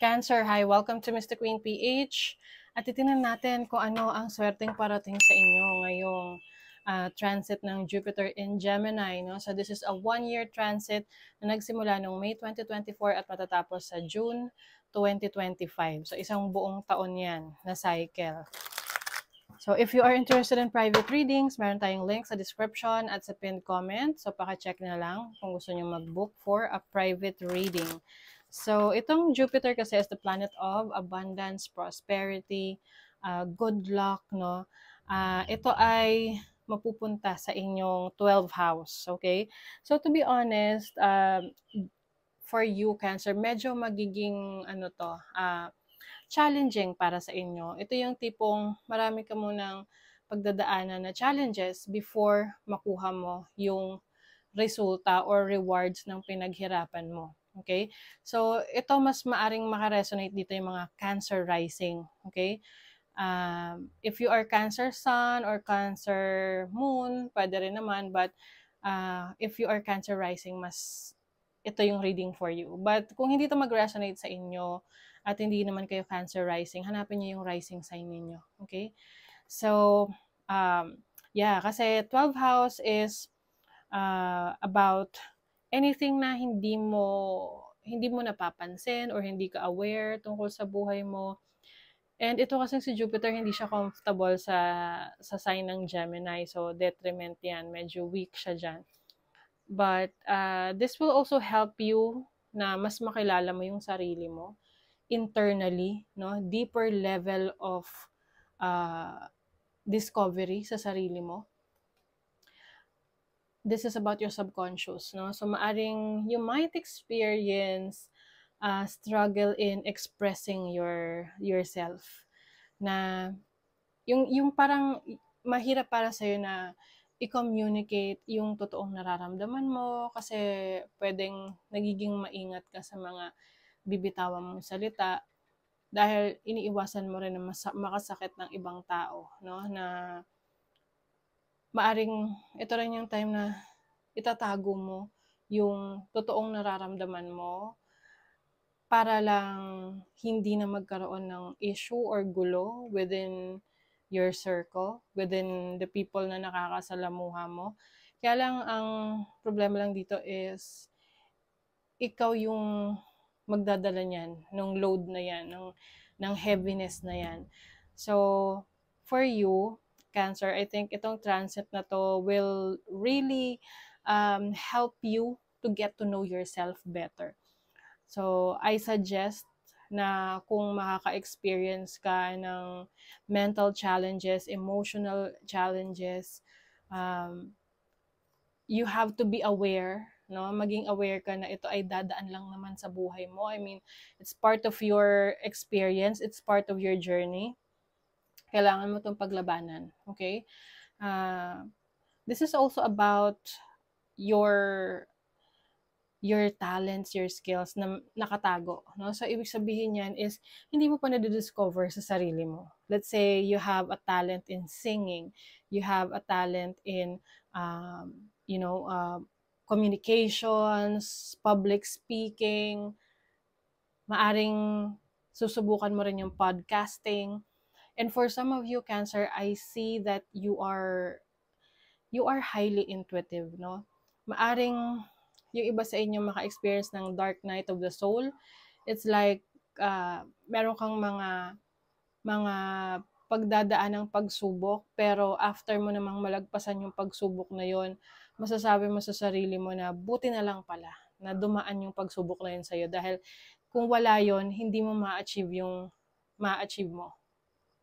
Cancer, hi! Welcome to Mr. Queen PH. At titingnan natin kung ano ang swerteng parating sa inyo ngayong transit ng Jupiter in Gemini. No? So this is a one-year transit na nagsimula noong May 2024 at matatapos sa June 2025. So isang buong taon yan na cycle. So if you are interested in private readings, meron tayong link sa description at sa pinned comment. So paka-check na lang kung gusto nyo mag-book for a private reading. So itong Jupiter kasi is the planet of abundance, prosperity, good luck, no? Ito ay mapupunta sa inyong 12th house, okay? So to be honest, for you, Cancer, medyo magiging challenging para sa inyo. Ito yung tipong marami ka munang pagdadaanan na challenges before makuha mo yung resulta or rewards ng pinaghirapan mo. Okay? So, ito mas maaring makaresonate dito yung mga Cancer rising. Okay? If you are Cancer sun or Cancer moon, pwede rin naman. But if you are Cancer rising, mas ito yung reading for you. But kung hindi ito mag-resonate sa inyo, at hindi naman kayo Cancer rising, hanapin niyo yung rising sign ninyo. Okay? So, yeah, kasi 12th house is about anything na hindi mo napapansin or hindi ka aware tungkol sa buhay mo. And ito kasi si Jupiter, hindi siya comfortable sa sign ng Gemini. So, detriment yan. Medyo weak siya dyan. But this will also help you na mas makilala mo yung sarili mo internally, no? Deeper level of discovery sa sarili mo. This is about your subconscious, no? So maaring you might experience struggle in expressing yourself, na yung parang mahirap para sa'yo na i-communicate yung totoong nararamdaman mo kasi pwedeng nagiging maingat ka sa mga bibitawan mong salita dahil iniiwasan mo rin na makasakit ng ibang tao, no? Na maaring ito rin yung time na itatago mo yung totoong nararamdaman mo para lang hindi na magkaroon ng issue or gulo within your circle, within the people na nakakasalamuha mo. Kaya lang ang problema lang dito is ikaw yung magdadala niyan, ng load na yan, ng heaviness na yan. So, for you, Cancer, I think itong transit na to will really help you to get to know yourself better. So, I suggest na kung makaka-experience ka ng mental challenges, emotional challenges, you have to be aware, no? Maging aware ka na ito ay dadaan lang naman sa buhay mo. I mean, it's part of your experience, it's part of your journey. Kailangan mo itong paglabanan, okay? This is also about your talents, your skills na nakatago, no? So, ibig sabihin yan is, hindi mo pa na-discover sa sarili mo. Let's say, you have a talent in singing, you have a talent in, communications, public speaking, maaring susubukan mo rin yung podcasting. And for some of you, Cancer, I see that you are highly intuitive, no? Maaring yung iba sa inyo maka-experience ng dark night of the soul. It's like meron kang mga pagdadaan ng pagsubok, pero after mo namang malagpasan yung pagsubok na yon, masasabi mo sa sarili mo na buti na lang pala na dumaan yung pagsubok na yun sa'yo, dahil kung wala yon, hindi mo ma-achieve yung ma-achieve mo.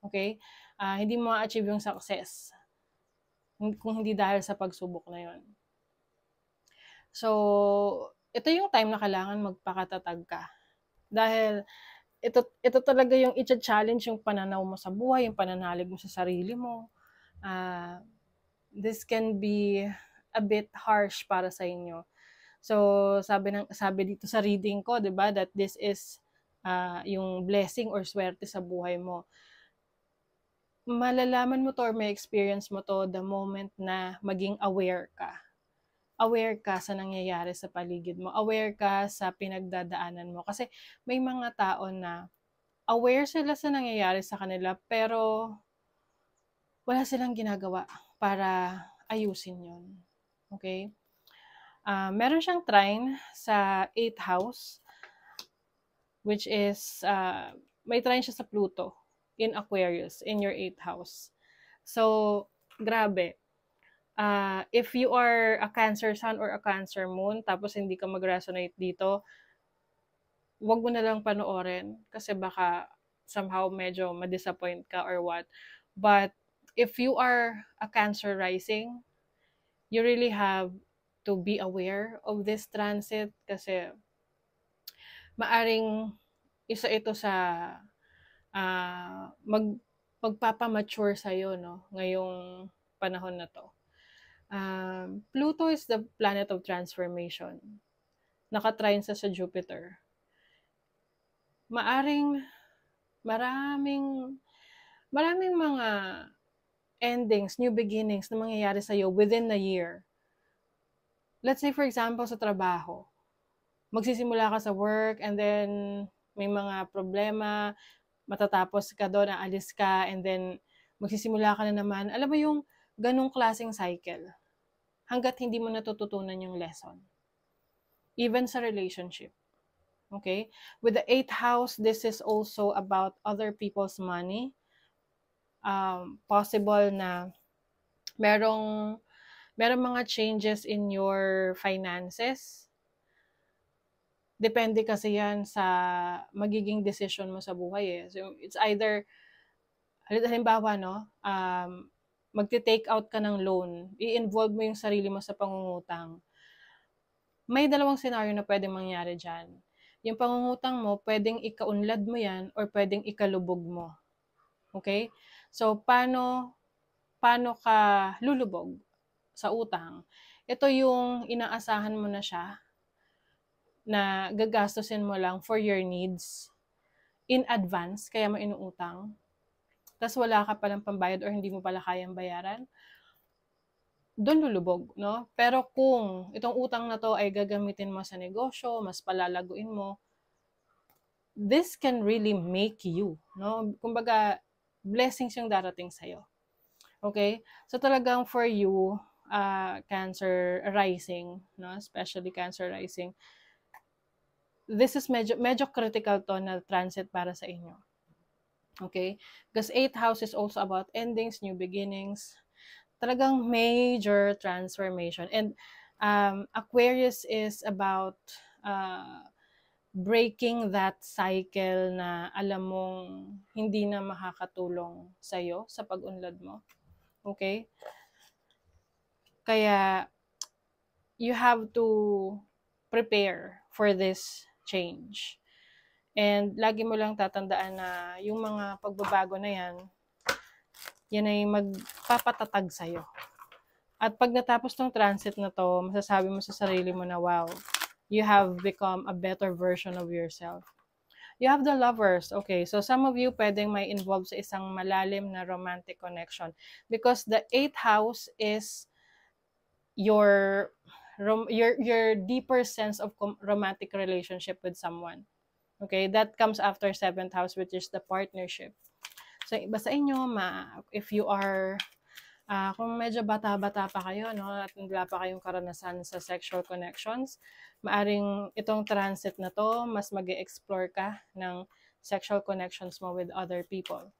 Okay? Hindi mo ma-achieve yung success kung hindi dahil sa pagsubok na yon. So, ito yung time na kailangan magpakatatag ka. Dahil ito talaga yung i-challenge yung pananaw mo sa buhay, yung pananalig mo sa sarili mo. This can be a bit harsh para sa inyo. So, sabi dito sa reading ko, 'di ba, that this is yung blessing or swerte sa buhay mo. Malalaman mo to or may experience mo to the moment na maging aware ka. aware ka sa nangyayari sa paligid mo, aware ka sa pinagdadaanan mo. Kasi may mga tao na aware sila sa nangyayari sa kanila, pero wala silang ginagawa para ayusin yun. Okay? Meron siyang trine sa 8th house, which is, may trine siya sa Pluto in Aquarius, in your 8th house. So, grabe. If you are a Cancer Sun or a Cancer Moon, tapos hindi ka mag-resonate dito, wag mo na lang panoorin kasi baka somehow medyo ma-disappoint ka or what. But if you are a Cancer rising, you really have to be aware of this transit kasi maaring isa ito sa magpapamature sa'yo, no? Ngayong panahon na to. Pluto is the planet of transformation. Nakatrine sa Jupiter. Maraming mga endings, new beginnings na mangyayari sa'yo within a year. Let's say, for example, sa trabaho. Magsisimula ka sa work and then may mga problema, matatapos ka doon, aalis ka, and then magsisimula ka na naman. Alam mo yung ganong klaseng cycle. Hanggat hindi mo natututunan yung lesson. Even sa relationship. Okay? With the 8th house, this is also about other people's money. Possible na merong mga changes in your finances. Depende kasi yan sa magiging decision mo sa buhay eh. So, it's either, halimbawa, no, magte-take out ka ng loan, i-involve mo yung sarili mo sa pangungutang. May dalawang scenario na pwedeng mangyari dyan. Yung pangungutang mo, pwedeng ikaunlad mo yan or pwedeng ikalubog mo. Okay? So, paano ka lulubog sa utang? Ito yung inaasahan mo na siya na gagastusin mo lang for your needs in advance, kaya mo inuutang. Tapos wala ka palang pambayad or hindi mo pala kayang bayaran, doon lulubog, no? Pero kung itong utang na to ay gagamitin mo sa negosyo, mas palalaguin mo, this can really make you, no? Kumbaga, blessings yung darating sa'yo. Okay? So talagang for you, Cancer rising, no? Especially Cancer rising, this is medyo critical to na transit para sa inyo. Okay? Because 8th house is also about endings, new beginnings, talagang major transformation. And Aquarius is about breaking that cycle na alam mong hindi na makakatulong sa'yo sa pag-unlad mo. Okay? Kaya, you have to prepare for this change. And lagi mo lang tatandaan na yung mga pagbabago na yan ay magpapatatag sa'yo. At pag natapos tong transit na to, masasabi mo sa sarili mo na, wow, you have become a better version of yourself. You have the Lovers. Okay, so some of you pwedeng may involved sa isang malalim na romantic connection. Because the 8th house is your deeper sense of romantic relationship with someone. Okay, that comes after 7th house, which is the partnership. So, iba sa inyo, if you are, kung medyo bata-bata pa kayo, no, at wala pa kayong karanasan sa sexual connections, maaring itong transit na to, mas mag-explore ka ng sexual connections mo with other people.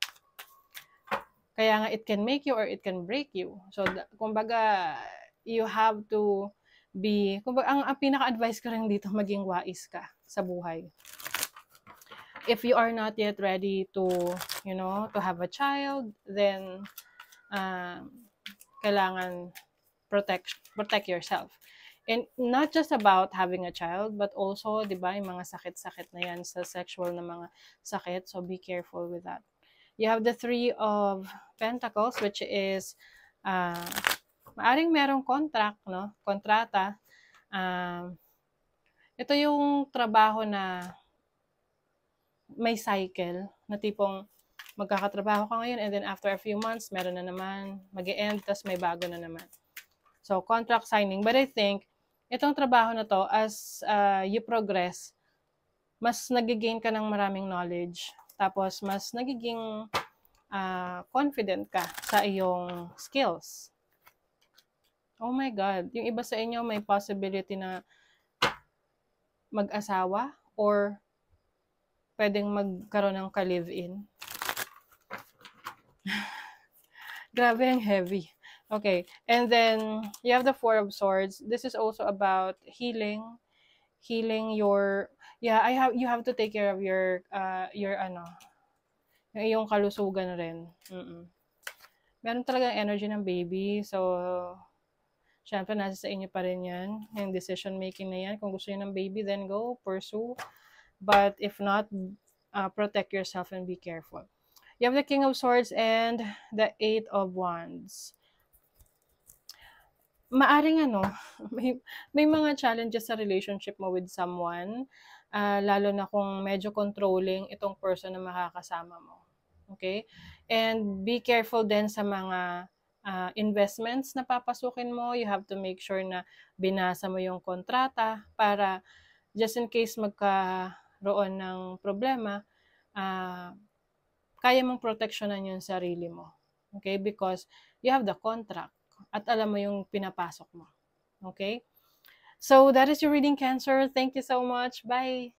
Kaya nga, it can make you or it can break you. So, kumbaga, you have to be, kumbaga, ang pinaka-advice ko rin dito, maging wais ka sa buhay. If you are not yet ready to, to have a child, then kailangan protect yourself. And not just about having a child, but also, di ba, yung mga sakit-sakit na yan sa sexual na mga sakit. So, be careful with that. You have the 3 of Pentacles, which is, maaring merong contract, no? Kontrata. Ito yung trabaho na may cycle, na tipong magkakatrabaho ka ngayon and then after a few months, meron na naman, mag-e-end, tas may bago na naman. So, contract signing. But I think, itong trabaho na 'to as, you progress, mas nagge-gain ka ng maraming knowledge, tapos mas nagiging, confident ka sa iyong skills. Oh my God, yung iba sa inyo may possibility na mag-asawa or puwedeng magkaroon ng ka-live-in. Grabe, ang heavy. Okay, and then you have the Four of Swords. This is also about healing your, yeah, you have to take care of your ano, yung iyong kalusugan rin. Meron talagang energy ng baby, so syempre nasa sa inyo pa rin yan, yung decision making na yan. Kung gusto niyo ng baby, then go, pursue. But if not, protect yourself and be careful. You have the King of Swords and the Eight of Wands. Maaring ano, may mga challenges sa relationship mo with someone, lalo na kung medyo controlling itong person na makakasama mo. Okay? And be careful din sa mga investments na papasukin mo. You have to make sure na binasa mo yung kontrata para just in case magkaroon ng problema, kaya mong proteksyonan yung sarili mo. Okay? Because you have the contract at alam mo yung pinapasok mo. Okay? So, that is your reading, Cancer. Thank you so much. Bye!